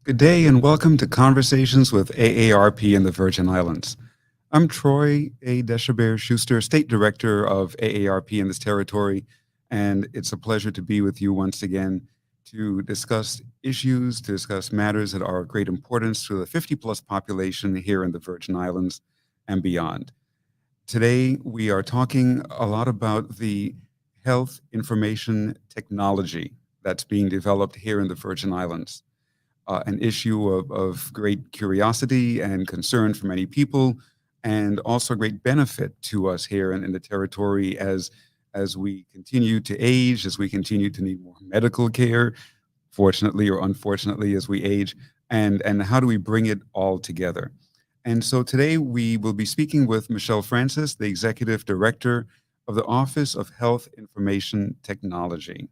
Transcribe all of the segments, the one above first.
Good day and welcome to Conversations with AARP in the Virgin Islands. I'm Troy A. Deshabert Schuster, State Director of AARP in this territory, and it's a pleasure to be with you once again to discuss issues, to discuss matters that are of great importance to the 50 plus population here in the Virgin Islands and beyond. Today, we are talking a lot about the health information technology that's being developed here in the Virgin Islands, an issue of great curiosity and concern for many people, and also great benefit to us here in the territory as we continue to age, as we continue to need more medical care, fortunately or unfortunately, as we age, and how do we bring it all together? And so today we will be speaking with Michelle Francis, the Executive Director of the Office of Health Information Technology.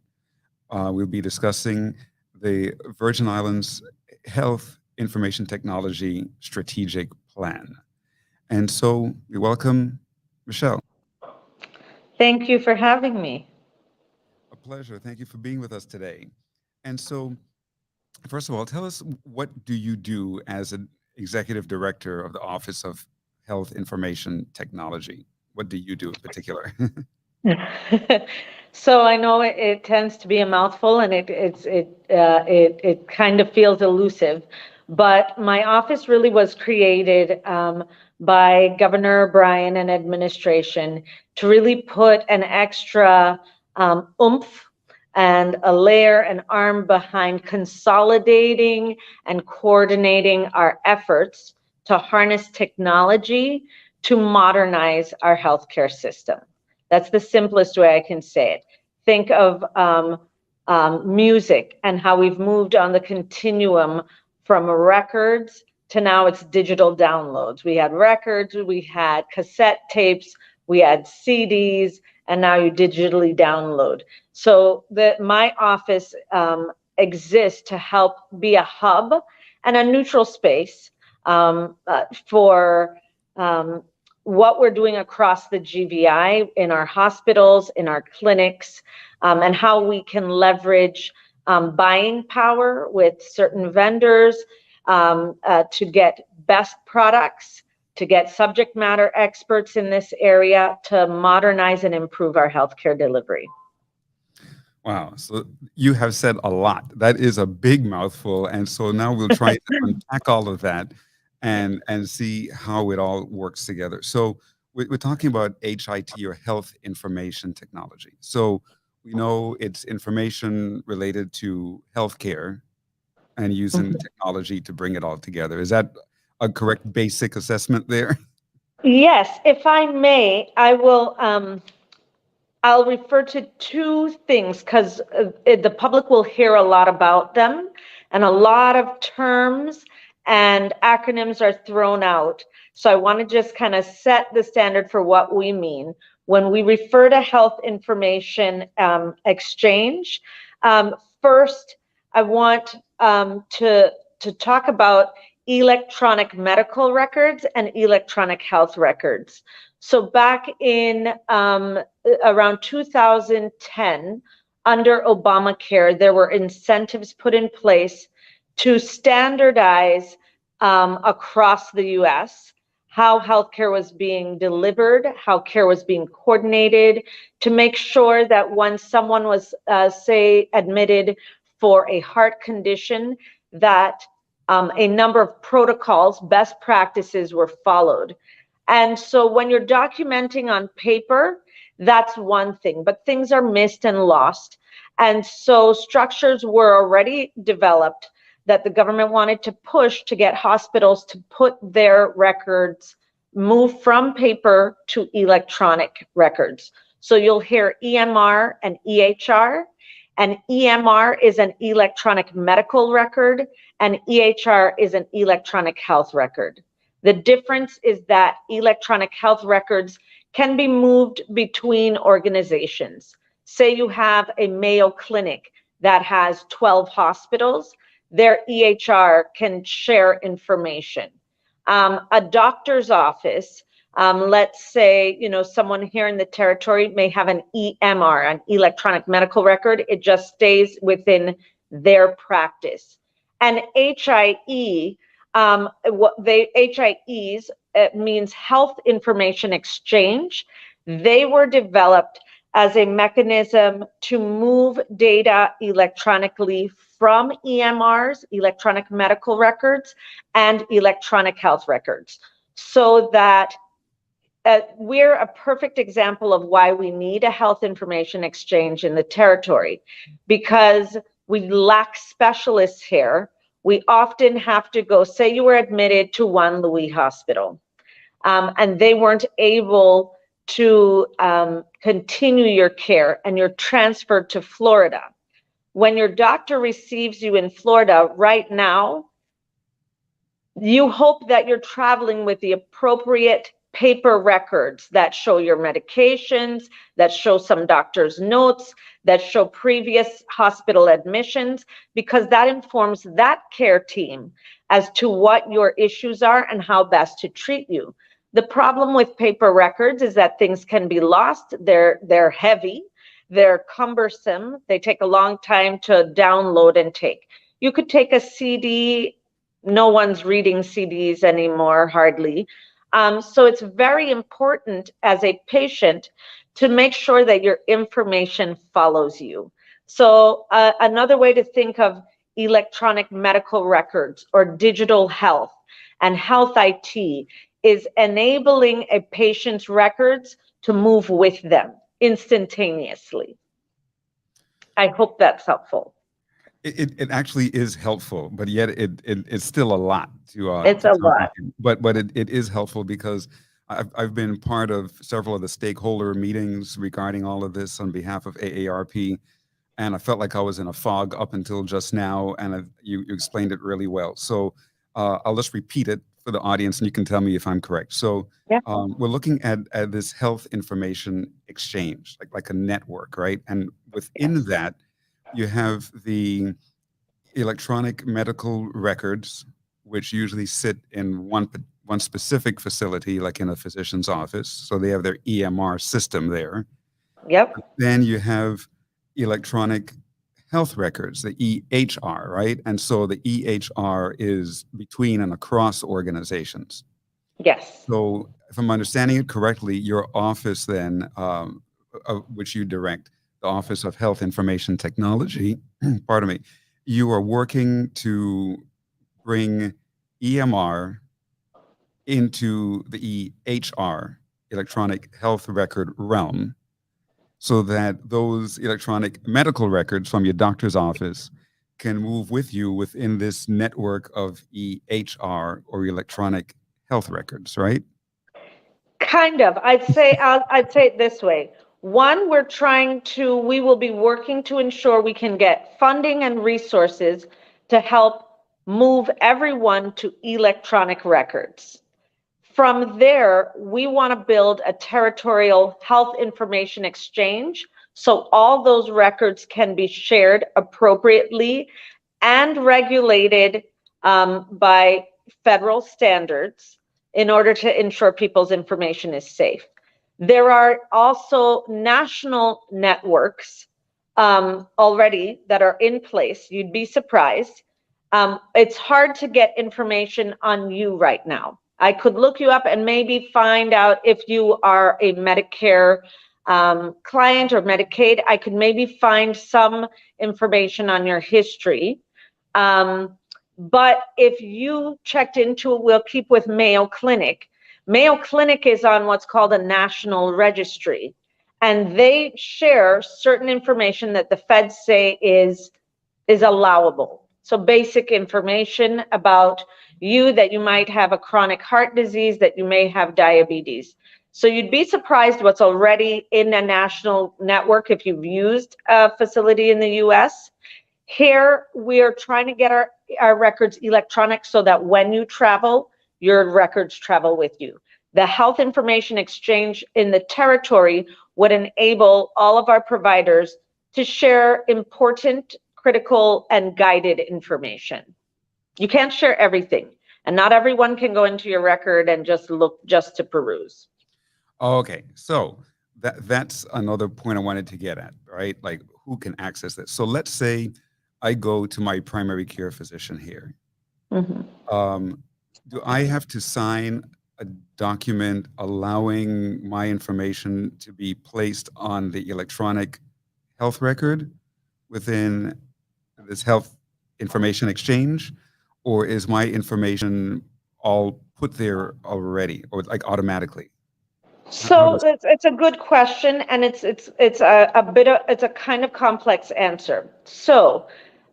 We'll be discussing the Virgin Islands Health Information Technology Strategic Plan. And so we welcome Michelle. Thank you for having me. A pleasure. Thank you for being with us today. And so, first of all, tell us, what do you do as an executive director of the Office of Health Information Technology? What do you do in particular? So I know it tends to be a mouthful, and it kind of feels elusive, but my office really was created by Governor Bryan and administration to really put an extra oomph and a layer and arm behind consolidating and coordinating our efforts to harness technology to modernize our healthcare system. That's the simplest way I can say it. Think of music and how we've moved on the continuum from records to now it's digital downloads. We had records, we had cassette tapes, we had CDs, and now you digitally download. So my office exists to help be a hub and a neutral space for what we're doing across the GVI in our hospitals, in our clinics, and how we can leverage buying power with certain vendors to get best products, to get subject matter experts in this area to modernize and improve our healthcare delivery. Wow. So you have said a lot. That is a big mouthful. And so now we'll try to unpack all of that and see how it all works together. So we're talking about HIT, or Health Information Technology. So we know it's information related to healthcare and using technology to bring it all together. Is that a correct basic assessment there? Yes, if I may, I'll refer to two things because the public will hear a lot about them, and a lot of terms and acronyms are thrown out. So I want to just kind of set the standard for what we mean. When we refer to health information exchange, first, I want to talk about electronic medical records and electronic health records. So back in around 2010, under Obamacare, there were incentives put in place to standardize across the US how healthcare was being delivered, how care was being coordinated, to make sure that when someone was, say, admitted for a heart condition, that a number of protocols, best practices were followed. And so when you're documenting on paper, that's one thing, but things are missed and lost. And so structures were already developed that the government wanted to push to get hospitals to put their records, move from paper to electronic records. So you'll hear EMR and EHR, and EMR is an electronic medical record, and EHR is an electronic health record. The difference is that electronic health records can be moved between organizations. Say you have a Mayo Clinic that has 12 hospitals, their EHR can share information. A doctor's office, let's say, someone here in the territory may have an EMR, an electronic medical record. It just stays within their practice. And HIE, HIEs, it means Health Information Exchange. They were developed as a mechanism to move data electronically from EMRs, electronic medical records, and electronic health records, so that we're a perfect example of why we need a health information exchange in the territory, because we lack specialists here. We often have to go, say you were admitted to one Louis hospital, and they weren't able to continue your care, and you're transferred to Florida. When your doctor receives you in Florida right now, you hope that you're traveling with the appropriate paper records that show your medications, that show some doctor's notes, that show previous hospital admissions, because that informs that care team as to what your issues are and how best to treat you. The problem with paper records is that things can be lost. They're heavy, they're cumbersome, they take a long time to download and take. You could take a CD. No one's reading CDs anymore, hardly. So it's very important as a patient to make sure that your information follows you. So another way to think of electronic medical records or digital health and health IT is enabling a patient's records to move with them instantaneously. I hope that's helpful. It actually is helpful, but yet it's still a lot It's to a lot. comprehend. But it is helpful because I've been part of several of the stakeholder meetings regarding all of this on behalf of AARP, and I felt like I was in a fog up until just now, and you explained it really well. So I'll just repeat it for the audience, and you can tell me if I'm correct. So Yeah. we're looking at this health information exchange, like a network, right? And within Yes. that, you have the electronic medical records, which usually sit in one specific facility, like in a physician's office. So they have their EMR system there. Yep. Then you have electronic health records, the EHR, right? And so the EHR is between and across organizations. Yes. So if I'm understanding it correctly, your office then, which you direct, the Office of Health Information Technology, pardon me, you are working to bring EMR into the EHR, electronic health record realm, so that those electronic medical records from your doctor's office can move with you within this network of EHR or electronic health records, right? Kind of. I'd say it this way. One, we will be working to ensure we can get funding and resources to help move everyone to electronic records. From there, we want to build a territorial health information exchange so all those records can be shared appropriately and regulated by federal standards in order to ensure people's information is safe. There are also national networks already that are in place. You'd be surprised. It's hard to get information on you right now. I could look you up and maybe find out if you are a Medicare client or Medicaid. I could maybe find some information on your history. But if you checked into it, we'll keep with Mayo Clinic. Mayo Clinic is on what's called a national registry, and they share certain information that the feds say is allowable. So basic information about you, that you might have a chronic heart disease, that you may have diabetes. So you'd be surprised what's already in a national network if you've used a facility in the US. Here, we are trying to get our records electronic so that when you travel, your records travel with you. The health information exchange in the territory would enable all of our providers to share important, critical, and guided information. You can't share everything, and not everyone can go into your record and just look just to peruse. Okay, so that's another point I wanted to get at, right? Like who can access this? So let's say I go to my primary care physician here. Mhm. Um, do I have to sign a document allowing my information to be placed on the electronic health record within this health information exchange, or is my information all put there already, or like automatically? How So does? it's a good question, and it's a bit of it's a kind of complex answer. So,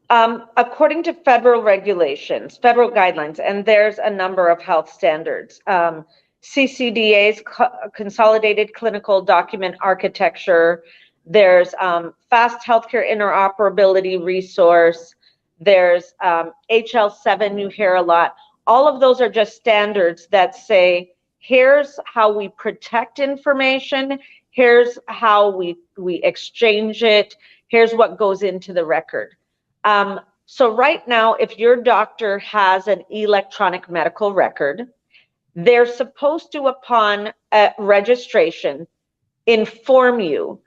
according to federal regulations, federal guidelines, and there's a number of health standards. CCDA's Consolidated Clinical Document Architecture. There's Fast Healthcare Interoperability Resource. There's HL7. You hear a lot. All of those are just standards that say, here's how we protect information. Here's how we exchange it. Here's what goes into the record. So right now, if your doctor has an electronic medical record, they're supposed to, upon registration, inform you.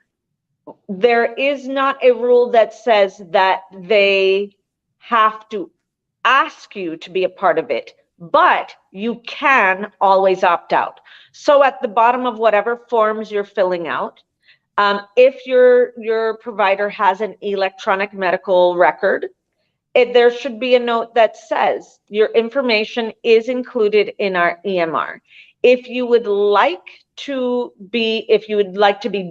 There is not a rule that says that they have to ask you to be a part of it, but you can always opt out. So at the bottom of whatever forms you're filling out, if your provider has an electronic medical record, there should be a note that says your information is included in our EMR. If you would like to be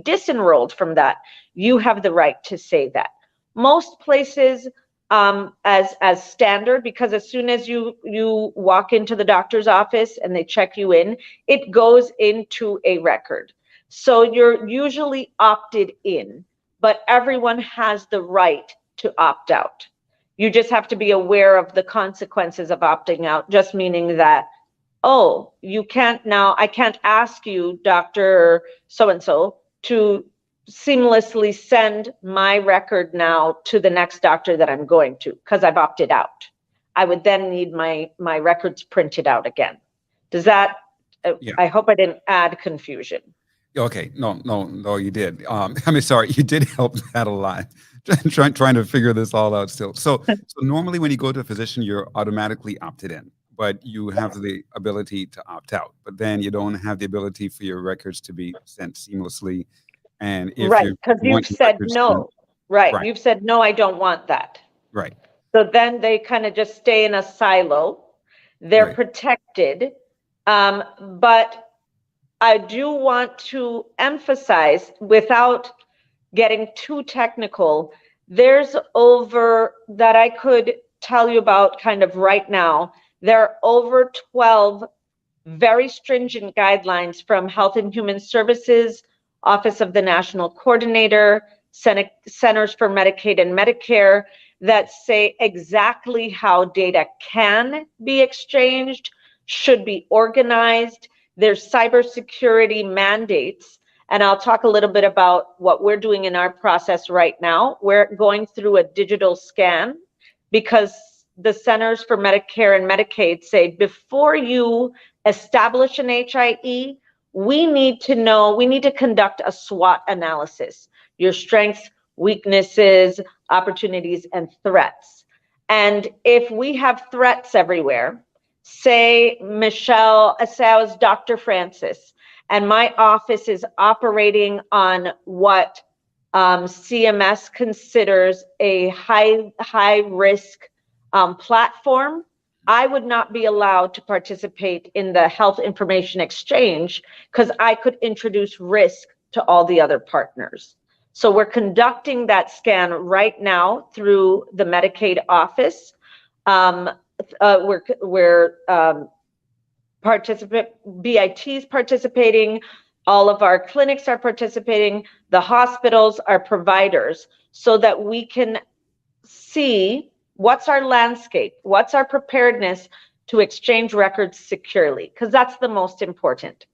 disenrolled from that, you have the right to say that. Most places, as standard, because as soon as you walk into the doctor's office and they check you in, it goes into a record. So you're usually opted in, but everyone has the right to opt out. You just have to be aware of the consequences of opting out, just meaning that, oh, I can't ask you, Dr. So-and-so, to seamlessly send my record now to the next doctor that I'm going to, because I've opted out. I would then need my records printed out again. Does that, Yeah. I hope I didn't add confusion. Okay. No, you did. I mean, sorry, you did help that a lot. Trying to figure this all out still. So normally when you go to a physician, you're automatically opted in, but you have the ability to opt out. But then you don't have the ability for your records to be sent seamlessly. And if Right, you because you've want your said records sent, no. Right, right, you've said, no, I don't want that. right, So then they kind of just stay in a silo. They're right. protected. But I do want to emphasize, without getting too technical, there's over that I could tell you about kind of right now. There are over 12 very stringent guidelines from Health and Human Services, Office of the National Coordinator, Centers for Medicaid and Medicare, that say exactly how data can be exchanged, should be organized. There's cybersecurity mandates. And I'll talk a little bit about what we're doing in our process right now. We're going through a digital scan because the Centers for Medicare and Medicaid say, before you establish an HIE, we need to conduct a SWOT analysis, your strengths, weaknesses, opportunities, and threats. And if we have threats everywhere, say I was Dr. Francis, and my office is operating on what CMS considers a high risk platform, I would not be allowed to participate in the health information exchange because I could introduce risk to all the other partners. So we're conducting that scan right now through the Medicaid office. We're BIT's participating, all of our clinics are participating, the hospitals are providers, so that we can see what's our landscape, what's our preparedness to exchange records securely, because that's the most important.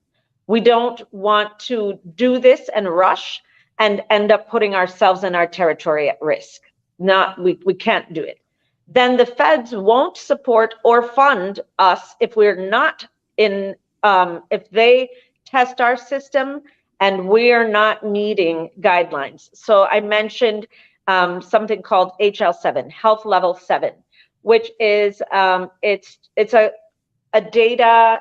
We don't want to do this and rush and end up putting ourselves and our territory at risk. We can't do it. Then the feds won't support or fund us if we're not if they test our system and we're not meeting guidelines. So I mentioned something called HL7, Health Level 7, which is it's a data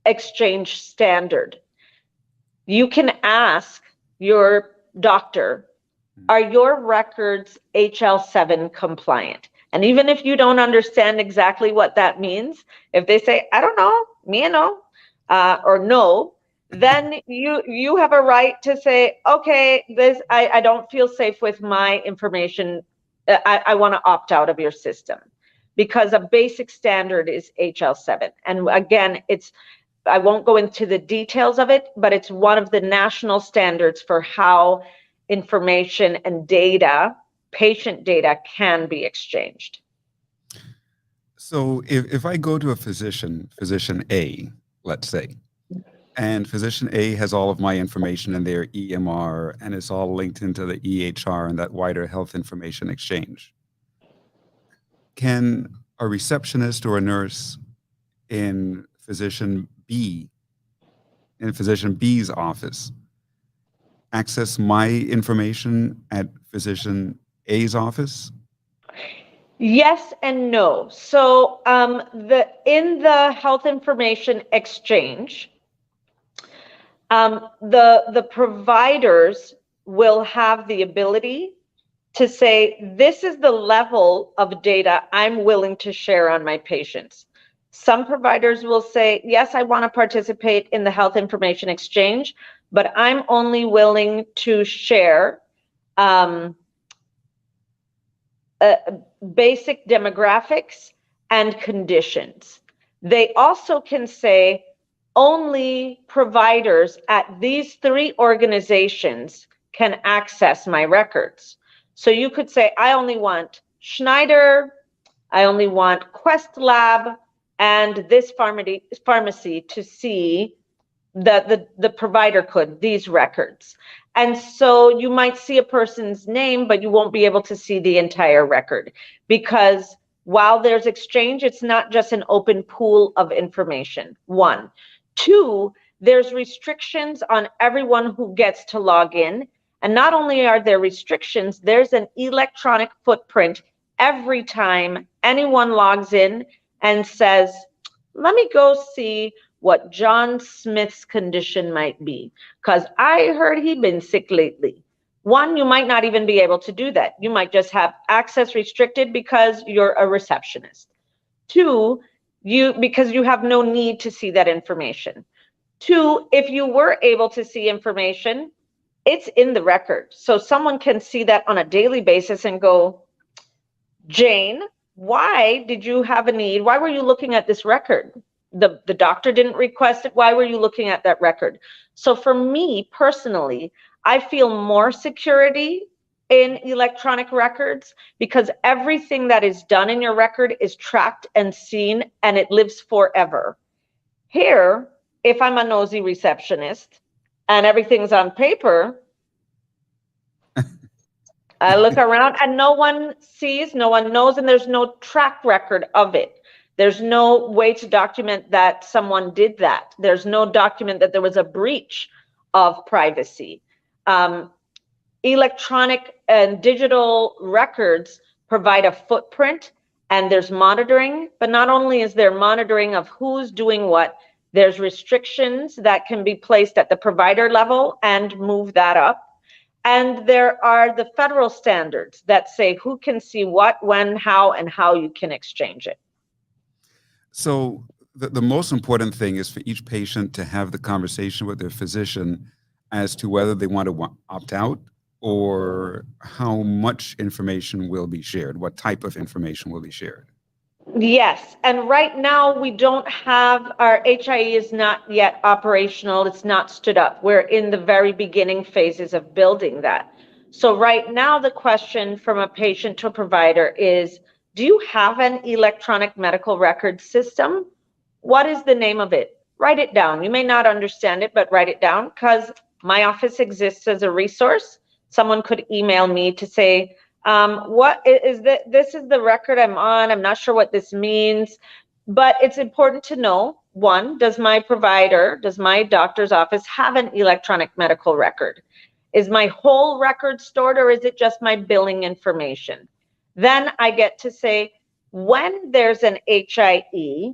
exchange standard. You can ask your doctor, are your records HL7 compliant? And even if you don't understand exactly what that means, if they say, I don't know, me and no, or no, then you have a right to say, okay, this I don't feel safe with my information. I want to opt out of your system, because a basic standard is HL7. And again, I won't go into the details of it, but it's one of the national standards for how information and data, patient data, can be exchanged. So if I go to a physician A, let's say, and physician A has all of my information in their EMR and it's all linked into the EHR and that wider health information exchange, can a receptionist or a nurse in physician B, in physician B's office, access my information at physician A's office? Yes and no. So in the health information exchange, the providers will have the ability to say, this is the level of data I'm willing to share on my patients. Some providers will say, yes, I want to participate in the health information exchange, but I'm only willing to share basic demographics and conditions. They also can say, only providers at these 3 organizations can access my records. So you could say, I only want Schneider, I only want Quest Lab, and this pharmacy to see the provider could, these records. And so you might see a person's name, but you won't be able to see the entire record, because while there's exchange, it's not just an open pool of information, 1. 2, there's restrictions on everyone who gets to log in. And not only are there restrictions, there's an electronic footprint every time anyone logs in and says, let me go see what John Smith's condition might be, because I heard he'd been sick lately. 1, you might not even be able to do that. You might just have access restricted because you're a receptionist. 2, because you have no need to see that information. 2, if you were able to see information, it's in the record. So someone can see that on a daily basis and go, Jane, why did you have a need? Why were you looking at this record? The doctor didn't request it. Why were you looking at that record? So for me personally, I feel more security in electronic records, because everything that is done in your record is tracked and seen, and it lives forever. Here, if I'm a nosy receptionist and everything's on paper, I look around and no one sees, no one knows, and there's no track record of it. There's no way to document that someone did that. There's no document that there was a breach of privacy. Electronic and digital records provide a footprint, and there's monitoring, but not only is there monitoring of who's doing what, there's restrictions that can be placed at the provider level and move that up. And there are the federal standards that say who can see what, when, how, and how you can exchange it. So the most important thing is for each patient to have the conversation with their physician as to whether they want to opt out or how much information will be shared, what type of information will be shared. Yes, and right now we don't have, our HIE is not yet operational, it's not stood up. We're in the very beginning phases of building that. So right now the question from a patient to a provider is, do you have an electronic medical record system? What is the name of it? Write it down. You may not understand it, but write it down, because my office exists as a resource. Someone could email me to say, what is that? This is the record I'm on. I'm not sure what this means, but it's important to know, 1, does my provider, does my doctor's office have an electronic medical record? Is my whole record stored, or is it just my billing information? Then I get to say, when there's an HIE,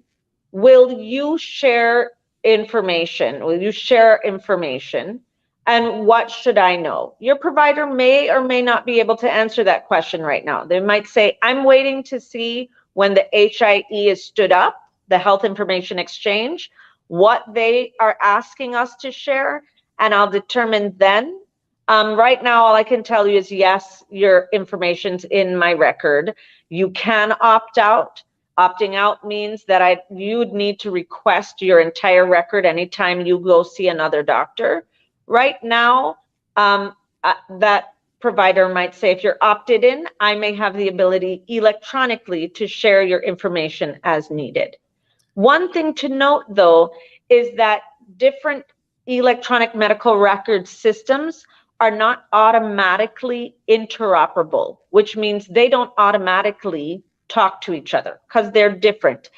will you share information? Will you share information? And what should I know? Your provider may or may not be able to answer that question right now. They might say, I'm waiting to see when the HIE is stood up, the Health Information Exchange, what they are asking us to share, and I'll determine then. Right now, all I can tell you is yes, your information's in my record. You can opt out. Opting out means that you would need to request your entire record anytime you go see another doctor. Right now, that provider might say, if you're opted in, I may have the ability electronically to share your information as needed. One thing to note, though, is that different electronic medical record systems are not automatically interoperable, which means they don't automatically talk to each other because they're different.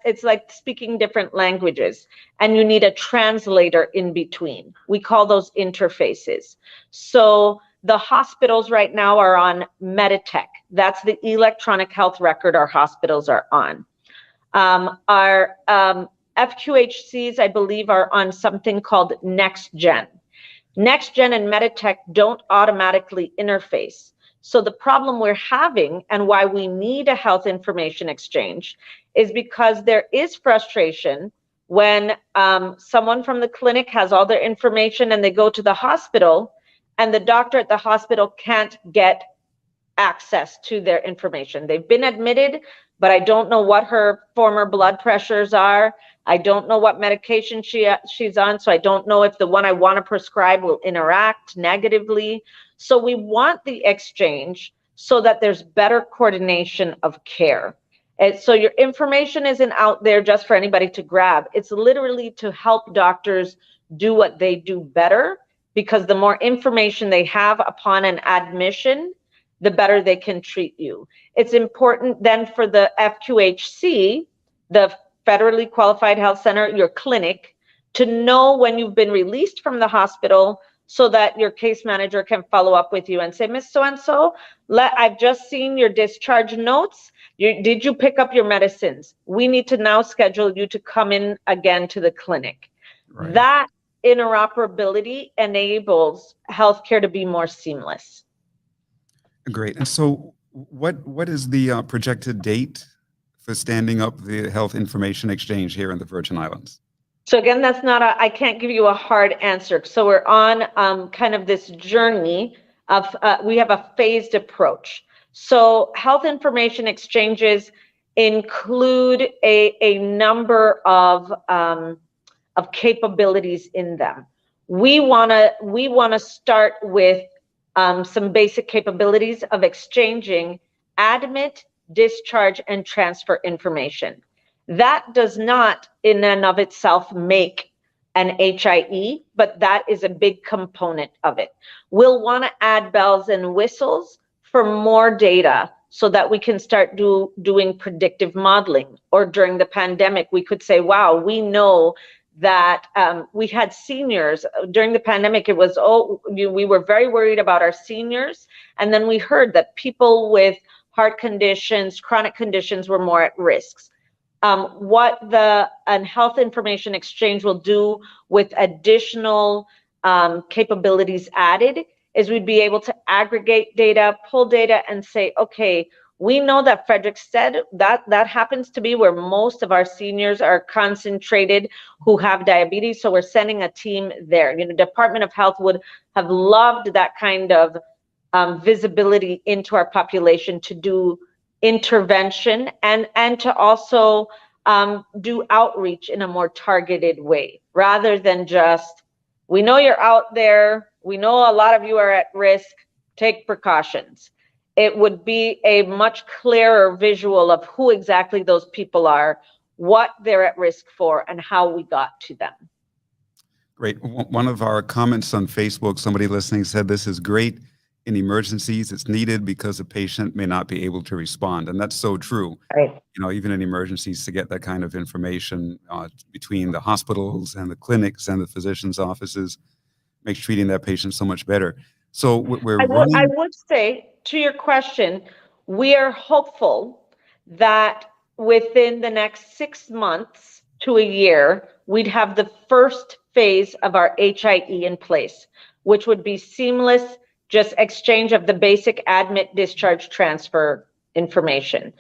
It's like speaking different languages, and you need a translator in between. We call those interfaces. So the hospitals right now are on Meditech. That's the electronic health record our hospitals are on. Our FQHCs, I believe, are on something called NextGen. NextGen and Meditech don't automatically interface. So the problem we're having, and why we need a health information exchange, is because there is frustration when someone from the clinic has all their information and they go to the hospital, and the doctor at the hospital can't get access to their information. They've been admitted, but I don't know what her former blood pressures are. I don't know what medication she's on, so I don't know if the one I want to prescribe will interact negatively. So we want the exchange so that there's better coordination of care. And so your information isn't out there just for anybody to grab. It's literally to help doctors do what they do better, because the more information they have upon an admission, the better they can treat you. It's important then for the FQHC, the federally qualified health center, your clinic, to know when you've been released from the hospital so that your case manager can follow up with you and say, Miss So-and-so, I've just seen your discharge notes. Did you pick up your medicines? We need to now schedule you to come in again to the clinic. Right. That interoperability enables healthcare to be more seamless. Great. And so what is the projected date for standing up the Health Information Exchange here in the Virgin Islands? So again, I can't give you a hard answer. So we're on kind of this journey of, we have a phased approach. So health information exchanges include a number of capabilities in them. We wanna start with some basic capabilities of exchanging admit, discharge, and transfer information. That does not in and of itself make an HIE, but that is a big component of it. We'll want to add bells and whistles for more data so that we can start doing predictive modeling. Or during the pandemic, we could say, wow, we know that we had seniors during the pandemic. It was, we were very worried about our seniors. And then we heard that people with heart conditions, chronic conditions were more at risks. What the Health Information Exchange will do with additional capabilities added is we'd be able to aggregate data, pull data, and say, okay, we know that Frederick said that happens to be where most of our seniors are concentrated who have diabetes. So we're sending a team there. You know, Department of Health would have loved that kind of visibility into our population to do intervention and to also do outreach in a more targeted way, rather than just, we know you're out there, we know a lot of you are at risk, take precautions. It would be a much clearer visual of who exactly those people are, what they're at risk for, and how we got to them. Great. One of our comments on Facebook, somebody listening said, this is great. In emergencies, it's needed because a patient may not be able to respond. And that's so true. Right. You know, even in emergencies, to get that kind of information between the hospitals and the clinics and the physicians' offices. makes treating that patient so much better. So we're I running. would say, to your question, we are hopeful that within the next 6 months to a year, we'd have the first phase of our HIE in place, which would be seamless, just exchange of the basic admit, discharge, transfer information.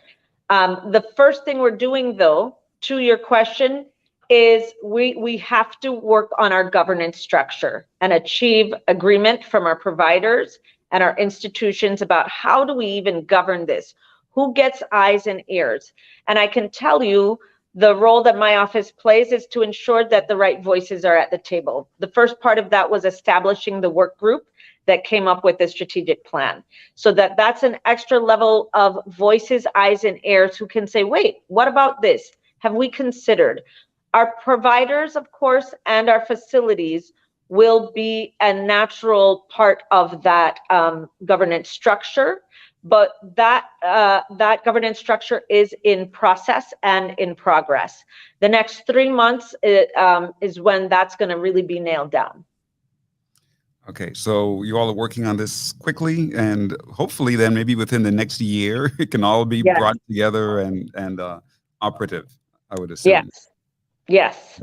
The first thing we're doing, though, to your question, is we have to work on our governance structure and achieve agreement from our providers and our institutions about how do we even govern this? Who gets eyes and ears? And I can tell you the role that my office plays is to ensure that the right voices are at the table. The first part of that was establishing the work group that came up with the strategic plan, so that's an extra level of voices, eyes, and ears who can say, wait, what about this? Have we considered? Our providers, of course, and our facilities will be a natural part of that governance structure, but that governance structure is in process and in progress. The next 3 months is when that's going to really be nailed down. Okay, so you all are working on this quickly, and hopefully then maybe within the next year, it can all be brought together and operative, I would assume. Yes.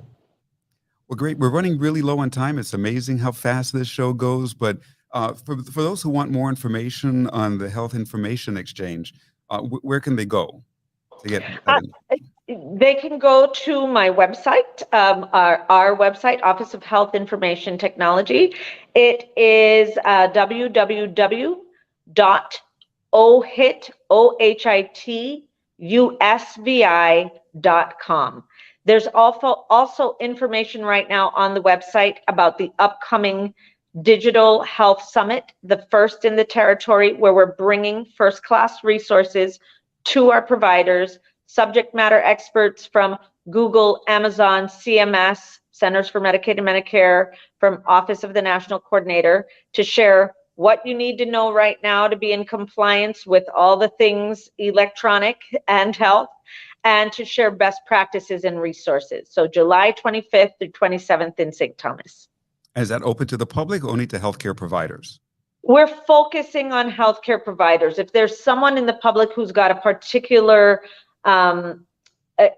Well, great. We're running really low on time. It's amazing how fast this show goes. But for those who want more information on the Health Information Exchange, where can they go to get that? They can go to my website, our website, Office of Health Information Technology. It is www.ohitusvi.com. There's also information right now on the website about the upcoming Digital Health Summit, the first in the territory, where we're bringing first-class resources to our providers, subject matter experts from Google, Amazon, CMS, Centers for Medicaid and Medicare, from Office of the National Coordinator, to share what you need to know right now to be in compliance with all the things electronic and health, and to share best practices and resources. So July 25th through 27th in St. Thomas. Is that open to the public or only to healthcare providers? We're focusing on healthcare providers. If there's someone in the public who's got a particular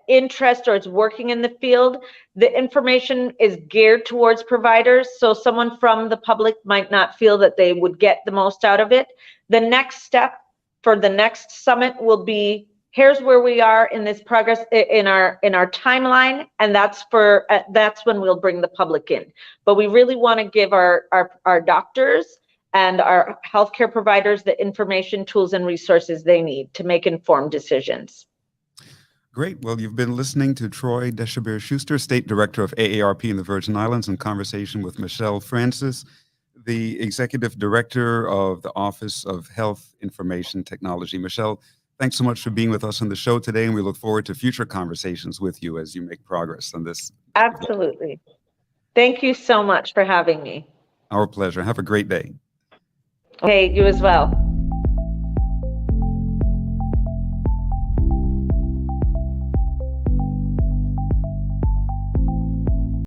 interest or is working in the field, the information is geared towards providers. So someone from the public might not feel that they would get the most out of it. The next step for the next summit will be, here's where we are in this progress in our timeline, and that's when we'll bring the public in. But we really want to give our doctors and our healthcare providers the information, tools, and resources they need to make informed decisions. Great. Well, you've been listening to Troy Deshabere-Schuster, State Director of AARP in the Virgin Islands, in conversation with Michelle Francis, the Executive Director of the Office of Health Information Technology. Michelle, thanks so much for being with us on the show today, and we look forward to future conversations with you as you make progress on this. Absolutely. Thank you so much for having me. Our pleasure. Have a great day. Okay, you as well.